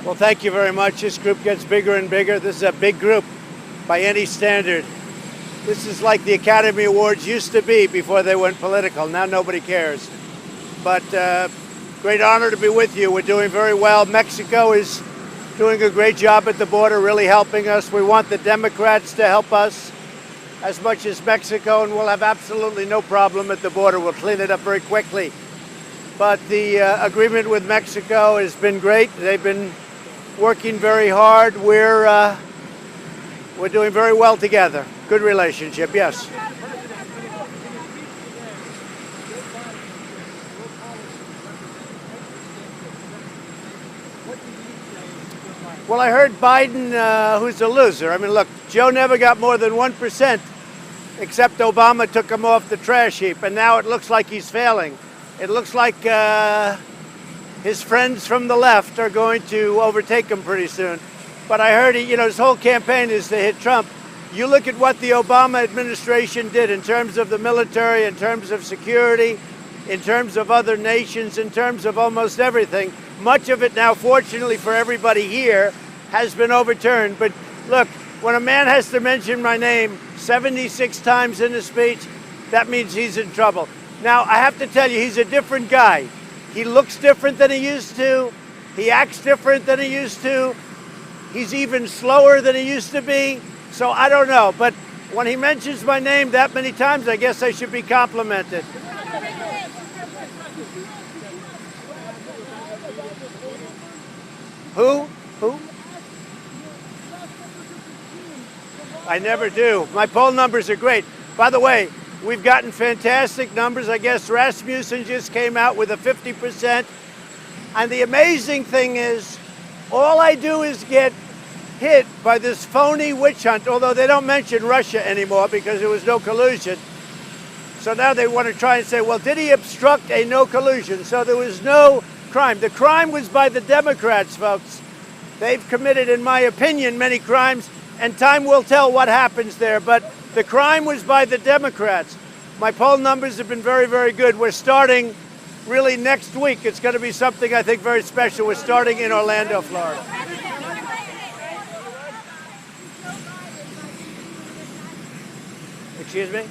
Well, thank you very much. This group gets bigger and bigger. This is a big group by any standard. This is like the Academy Awards used to be before they went political. Now nobody cares. But great honor to be with you. We're doing very well. Mexico is doing a great job at the border, really helping us. We want the Democrats to help us as much as Mexico, and we'll have absolutely no problem at the border. We'll clean it up very quickly. But the agreement with Mexico has been great. They've been working very hard. We're doing very well together. Good relationship, yes. Well, I heard Biden, who's a loser. I mean, look, Joe never got more than 1%, except Obama took him off the trash heap, and now it looks like he's failing. It looks like his friends from the left are going to overtake him pretty soon. But I heard, his whole campaign is to hit Trump. You look at what the Obama administration did in terms of the military, in terms of security, in terms of other nations, in terms of almost everything. Much of it now, fortunately for everybody here, has been overturned. But look, when a man has to mention my name 76 times in a speech, that means he's in trouble. Now, I have to tell you, he's a different guy. He looks different than he used to. He acts different than he used to. He's even slower than he used to be. So I don't know. But when he mentions my name that many times, I guess I should be complimented. Who? I never do. My poll numbers are great. By the way, we've gotten fantastic numbers. I guess Rasmussen just came out with a 50%. And the amazing thing is, all I do is get hit by this phony witch hunt, although they don't mention Russia anymore because there was no collusion. So now they want to try and say, well, did he obstruct a no collusion? So there was no crime. The crime was by the Democrats, folks. They've committed, in my opinion, many crimes, and time will tell what happens there. But the crime was by the Democrats. My poll numbers have been very, very good. We're starting really next week. It's going to be something I think very special. We're starting in Orlando, Florida. Excuse me?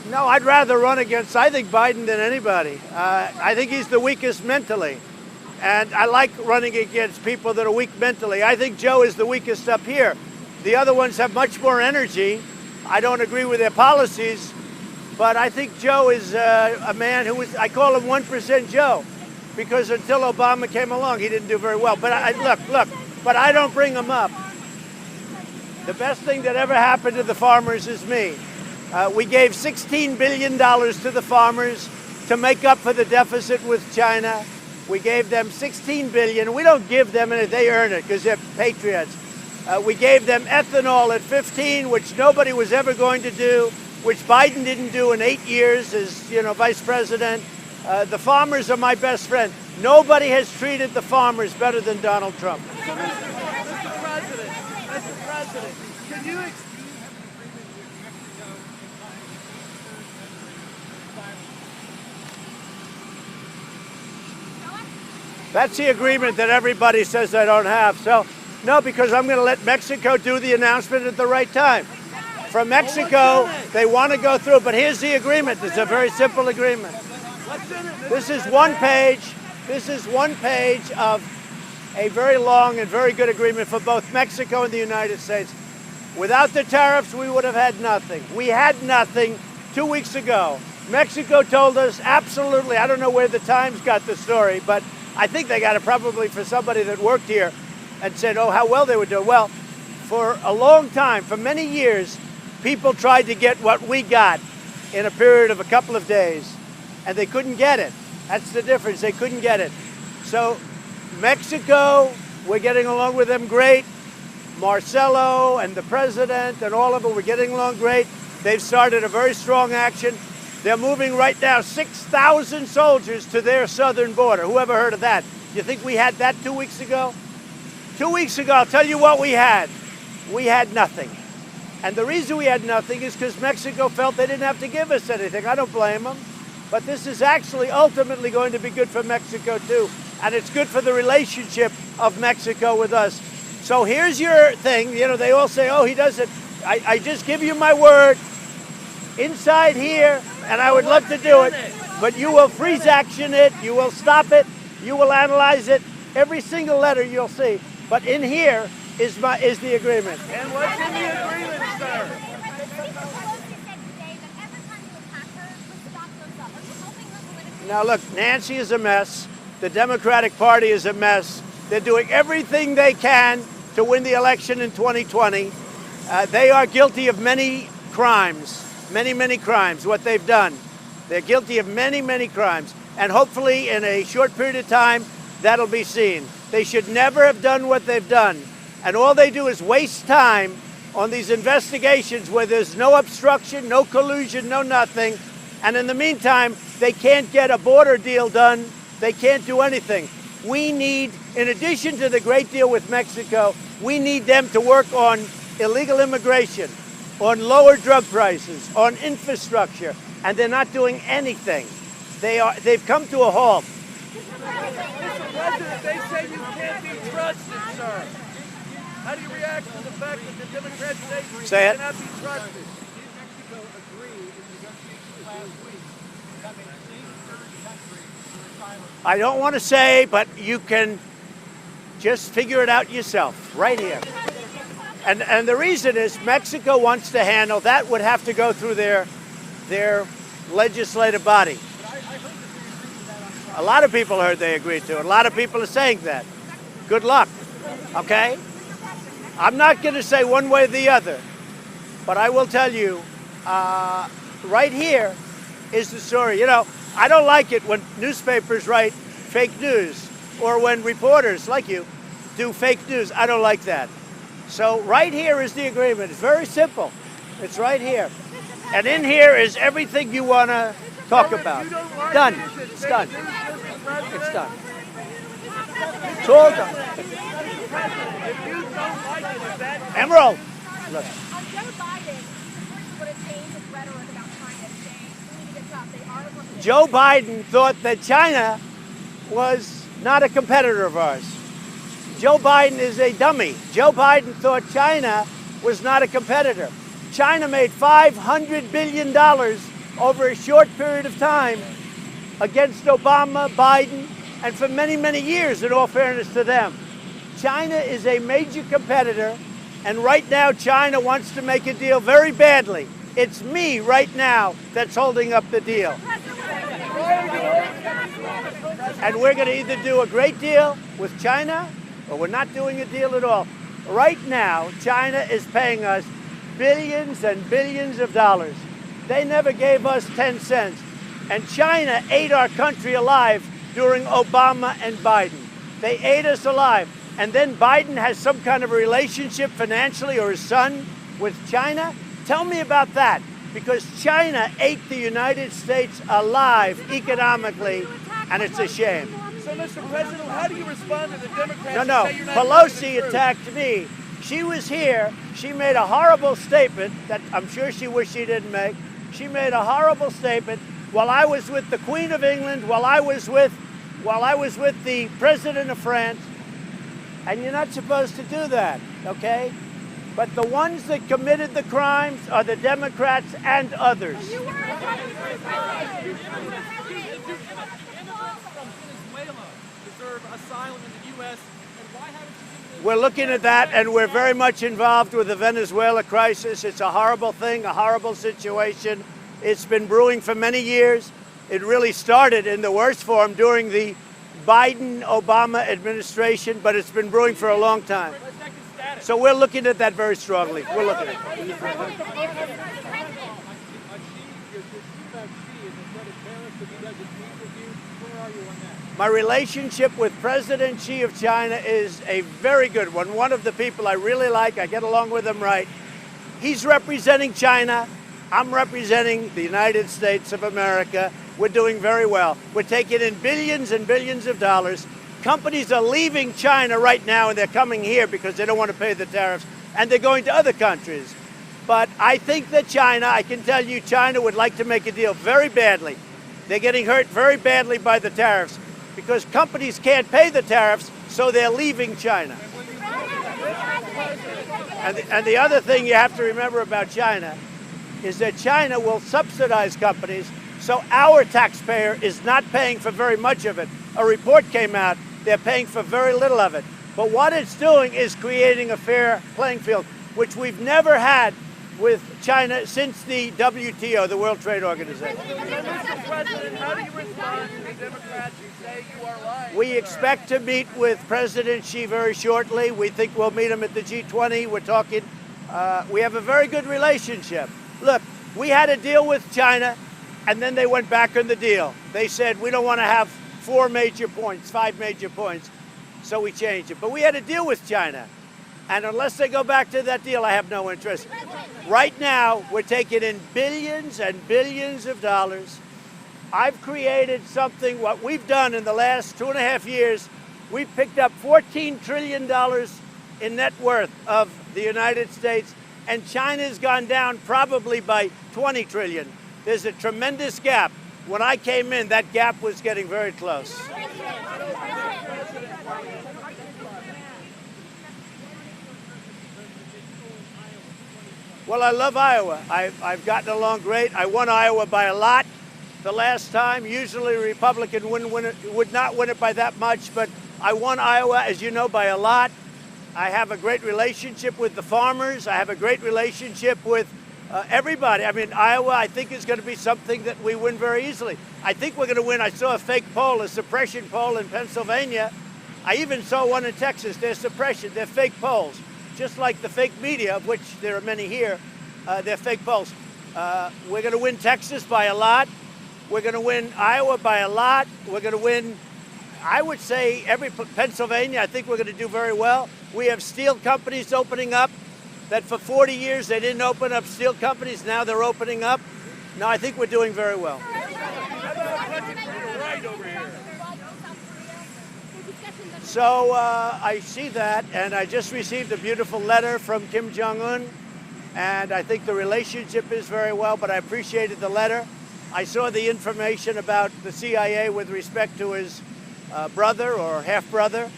No, I'd rather run against, I think, Biden than anybody. I think he's the weakest mentally. And I like running against people that are weak mentally. I think Joe is the weakest up here. The other ones have much more energy. I don't agree with their policies, but I think Joe is a man who is, I call him 1% Joe, because until Obama came along, he didn't do very well. But look, but I don't bring him up. The best thing that ever happened to the farmers is me. We gave $16 billion to the farmers to make up for the deficit with China. We gave them $16 billion. We don't give them anything. They earn it because they're patriots. We gave them ethanol at 15, which nobody was ever going to do, which Biden didn't do in 8 years as vice president. The farmers are my best friend. Nobody has treated the farmers better than Donald Trump. So, Mr. President, can you That's the agreement that everybody says I don't have. So, no, because I'm going to let Mexico do the announcement at the right time. From Mexico, they want to go through, but here's the agreement. It's a very simple agreement. This is one page. This is one page of a very long and very good agreement for both Mexico and the United States. Without the tariffs, we would have had nothing. We had nothing 2 weeks ago. Mexico told us absolutely, I don't know where the Times got the story, but I think they got it probably for somebody that worked here and said, oh, how well they were doing. Well, for a long time, for many years, people tried to get what we got in a period of a couple of days, and they couldn't get it. That's the difference. They couldn't get it. So Mexico, we're getting along with them great. Marcelo and the president and all of them, we're getting along great. They've started a very strong action. They're moving right now 6,000 soldiers to their southern border. Whoever heard of that? You think we had that 2 weeks ago? 2 weeks ago, I'll tell you what we had. We had nothing. And the reason we had nothing is because Mexico felt they didn't have to give us anything. I don't blame them. but this is actually ultimately going to be good for Mexico too, and it's good for the relationship of Mexico with us. So here's your thing. You know, they all say, oh, he doesn't. I just give you my word. Inside here, and I would love to do it, but you will freeze action it, you will stop it, you will analyze it, every single letter you'll see. But in here is the agreement. And what's in the agreement, sir? Now look, Nancy is a mess. The Democratic Party is a mess. They're doing everything they can to win the election in 2020. They are guilty of many crimes. Many crimes, what they've done. They're guilty of many crimes. And hopefully in a short period of time, that'll be seen. They should never have done what they've done. And all they do is waste time on these investigations where there's no obstruction, no collusion, no nothing. And in the meantime, they can't get a border deal done. They can't do anything. We need, in addition to the great deal with Mexico, we need them to work on illegal immigration, on lower drug prices, on infrastructure, and they're not doing anything. They've come to a halt. Mr. President, they say you can't be trusted, sir. How do you react to the fact that the Democrats say you cannot be trusted? Mexico agree in negotiations last week that they seek third country for asylum? I don't want to say, but you can just figure it out yourself, right here. And the reason is Mexico wants to handle, that would have to go through their legislative body. A lot of people heard they agreed to it. A lot of people are saying that. Good luck, okay? I'm not going to say one way or the other, but I will tell you, right here is the story. You know, I don't like it when newspapers write fake news or when reporters like you do fake news. I don't like that. So right here is the agreement. It's very simple. It's right here. And in here is everything you want to talk about. Done. It's done. It's done. It's all done. If you don't like it, is that Emerald. Look. Joe Biden thought that China was not a competitor of ours. Joe Biden is a dummy. Joe Biden thought China was not a competitor. China made $500 billion over a short period of time against Obama, Biden, and for many years, in all fairness to them. China is a major competitor, and right now China wants to make a deal very badly. It's me right now that's holding up the deal. And we're going to either do a great deal with China or we're not doing a deal at all. Right now, China is paying us billions and billions of dollars. They never gave us 10 cents. And China ate our country alive during Obama and Biden. They ate us alive. And then Biden has some kind of a relationship financially, or his son, with China. Tell me about that. Because China ate the United States alive economically, and it's a shame. So, Mr. President, how do you respond to the Democrats? No. Who say you're not Pelosi attacked me. She was here. She made a horrible statement that I'm sure she wished she didn't make. She made a horrible statement while I was with the Queen of England, while I was with the President of France. And you're not supposed to do that, okay? But the ones that committed the crimes are the Democrats and others. We're looking at that, and we're very much involved with the Venezuela crisis. It's a horrible thing, a horrible situation. It's been brewing for many years. It really started in the worst form during the Biden-Obama administration, but it's been brewing for a long time. So we're looking at that very strongly. We're looking at it. My relationship with President Xi of China is a very good one. One of the people I really like. I get along with him right. He's representing China. I'm representing the United States of America. We're doing very well. We're taking in billions and billions of dollars. Companies are leaving China right now, and they're coming here because they don't want to pay the tariffs, and they're going to other countries. But I think that China, I can tell you, China would like to make a deal very badly. They're getting hurt very badly by the tariffs because companies can't pay the tariffs, so they're leaving China. And the other thing you have to remember about China is that China will subsidize companies, so our taxpayer is not paying for very much of it. A report came out, they're paying for very little of it. But what it's doing is creating a fair playing field, which we've never had with China since the WTO, the World Trade Organization. Mr. President, how do you respond to the Democrats who say you are lying? We expect to meet with President Xi very shortly. We think we'll meet him at the G20. We're talking, we have a very good relationship. Look, we had a deal with China, and then they went back on the deal. They said, we don't want to have 5 major points, so we changed it. But we had a deal with China, and unless they go back to that deal, I have no interest. Right now, we're taking in billions and billions of dollars. I've created something, what we've done in the last 2.5 years, we've picked up $14 trillion in net worth of the United States, and China's gone down probably by 20 trillion. There's a tremendous gap. When I came in, that gap was getting very close. Well, I love Iowa. I've gotten along great. I won Iowa by a lot the last time. Usually a Republican would not win it by that much, but I won Iowa, as you know, by a lot. I have a great relationship with the farmers. I have a great relationship with everybody. I mean, Iowa, I think, is going to be something that we win very easily. I think we're going to win. I saw a fake poll, a suppression poll in Pennsylvania. I even saw one in Texas. They're suppression. They're fake polls. Just like the fake media, of which there are many here, they're fake polls. We're going to win Texas by a lot. We're going to win Iowa by a lot. We're going to win, I would say, Pennsylvania. I think we're going to do very well. We have steel companies opening up that for 40 years they didn't open up steel companies. Now they're opening up. No, I think we're doing very well. So I see that, and I just received a beautiful letter from Kim Jong Un, and I think the relationship is very well, but I appreciated the letter. I saw the information about the CIA with respect to his brother or half-brother,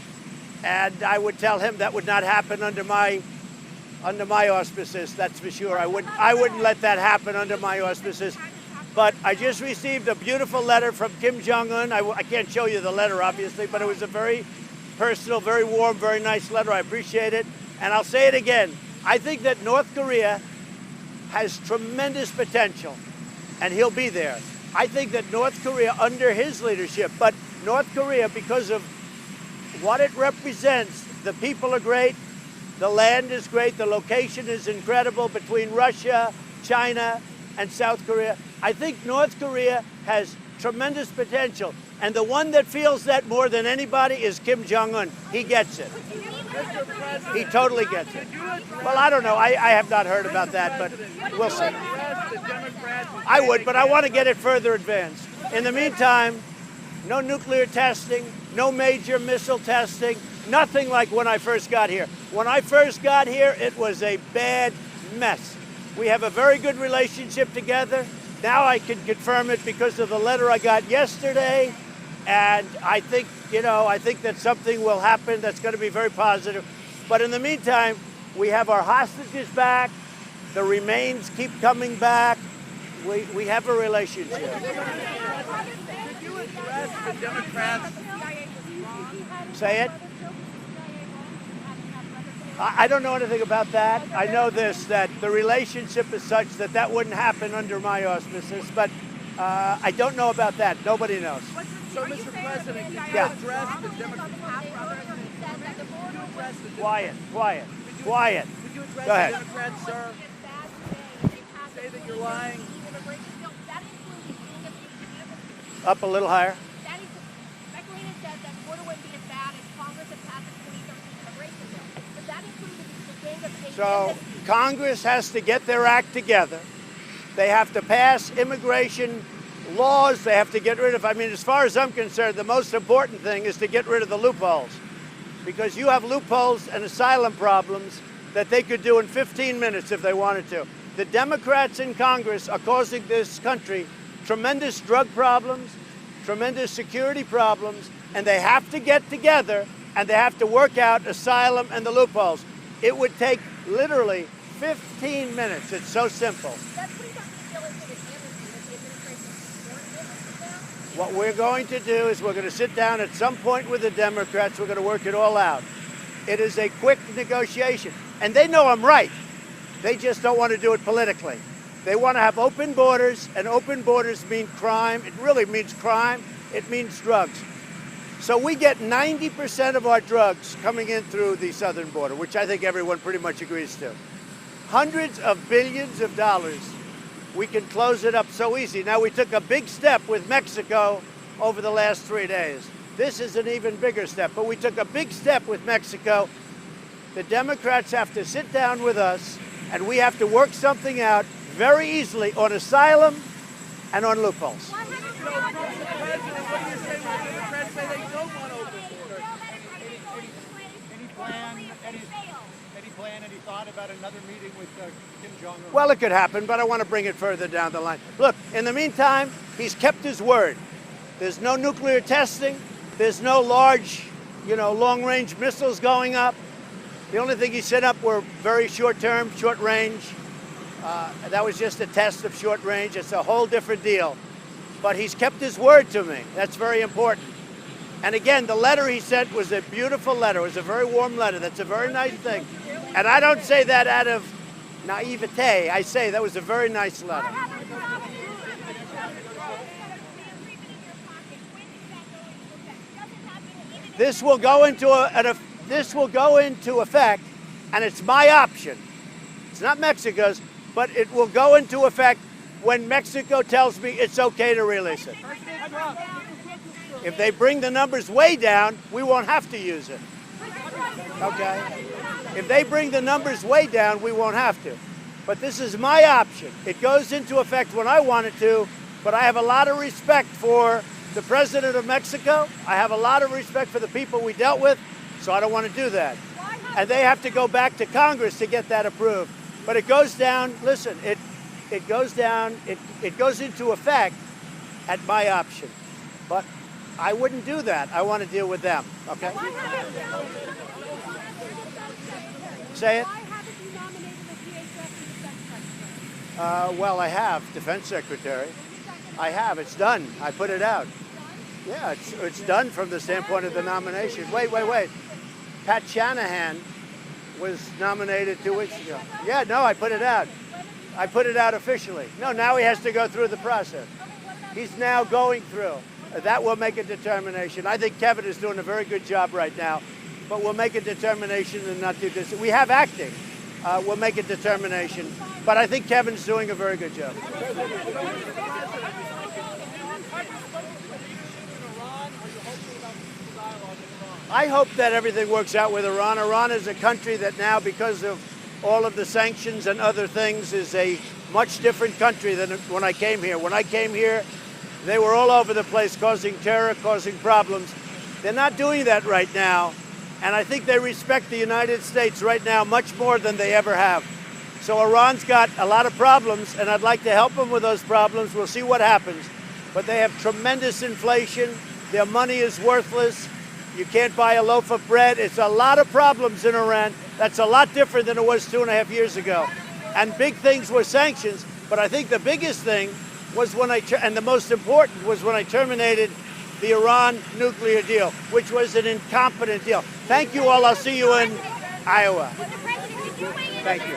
and I would tell him that would not happen under my auspices, that's for sure. I wouldn't let that happen under my auspices. But I just received a beautiful letter from Kim Jong Un. I can't show you the letter, obviously, but it was a very personal, very warm, very nice letter. I appreciate it. And I'll say it again. I think that North Korea has tremendous potential, and he'll be there. I think that North Korea, under his leadership, but North Korea, because of what it represents, the people are great, the land is great, the location is incredible between Russia, China, and South Korea. I think North Korea has tremendous potential. And the one that feels that more than anybody is Kim Jong Un. He gets it. He totally gets it. Well, I don't know. I have not heard about that, but we'll see. I would, but I want to get it further advanced. In the meantime, no nuclear testing, no major missile testing, nothing like when I first got here. When I first got here, it was a bad mess. We have a very good relationship together. Now I can confirm it because of the letter I got yesterday. And I think, I think that something will happen that's going to be very positive. But in the meantime, we have our hostages back. The remains keep coming back. We have a relationship. Did you address the Democrats? Say it. I don't know anything about that. I know this, that the relationship is such that that wouldn't happen under my auspices, but I don't know about that. Nobody knows. So, Mr. President, did you address the Democrats? Quiet. Did you address Go ahead. the Democrats, sir? Say that you're lying. Up a little higher. So Congress has to get their act together. They have to pass immigration laws. They have to get rid of, as far as I'm concerned, the most important thing is to get rid of the loopholes. Because you have loopholes and asylum problems that they could do in 15 minutes if they wanted to. The Democrats in Congress are causing this country tremendous drug problems, tremendous security problems, and they have to get together and they have to work out asylum and the loopholes. It would take literally 15 minutes. It's so simple. What we're going to do is we're going to sit down at some point with the Democrats. We're going to work it all out. It is a quick negotiation. And they know I'm right. They just don't want to do it politically. They want to have open borders, and open borders mean crime. It really means crime. It means drugs. So we get 90% of our drugs coming in through the southern border, which I think everyone pretty much agrees to. Hundreds of billions of dollars. We can close it up so easy. Now, we took a big step with Mexico over the last 3 days. This is an even bigger step, but we took a big step with Mexico. The Democrats have to sit down with us, and we have to work something out very easily on asylum and on loopholes. Any thought about another meeting with Kim Jong Un? Well, it could happen, but I want to bring it further down the line. Look, in the meantime, he's kept his word. There's no nuclear testing. There's no large, long-range missiles going up. The only thing he set up were very short-term, short-range. That was just a test of short-range. It's a whole different deal. But he's kept his word to me. That's very important. And again, the letter he sent was a beautiful letter. It was a very warm letter. That's a very nice thing. And I don't say that out of naivete. I say that was a very nice letter. This will go into effect, and it's my option. It's not Mexico's, but it will go into effect when Mexico tells me it's okay to release it. If they bring the numbers way down, we won't have to use it. Okay? If they bring the numbers way down, we won't have to. But this is my option. It goes into effect when I want it to, but I have a lot of respect for the president of Mexico. I have a lot of respect for the people we dealt with, so I don't want to do that. And they have to go back to Congress to get that approved. But it goes down, listen, it goes down, it goes into effect at my option. But I wouldn't do that. I want to deal with them, okay? Say it. Why haven't you nominated the DHS Defense Secretary? Well, I have, Defense Secretary. I have. It's done. I put it out. Yeah, it's done from the standpoint of the nomination. Wait. Pat Shanahan was nominated 2 weeks ago. Yeah, no, I put it out. I put it out officially. No, now he has to go through the process. He's now going through. That will make a determination. I think Kevin is doing a very good job right now, but we'll make a determination and not do this. We have acting. We'll make a determination, but I think Kevin's doing a very good job. I hope that everything works out with Iran. Iran is a country that now, because of all of the sanctions and other things, is a much different country than when I came here. When I came here, they were all over the place causing terror, causing problems. They're not doing that right now, and I think they respect the United States right now much more than they ever have. So Iran's got a lot of problems, and I'd like to help them with those problems. We'll see what happens. But they have tremendous inflation. Their money is worthless. You can't buy a loaf of bread. It's a lot of problems in Iran. That's a lot different than it was 2.5 years ago. And big things were sanctions, but I think the biggest thing was and the most important was when I terminated the Iran nuclear deal, which was an incompetent deal. Thank you all. I'll see you in Iowa. Thank you.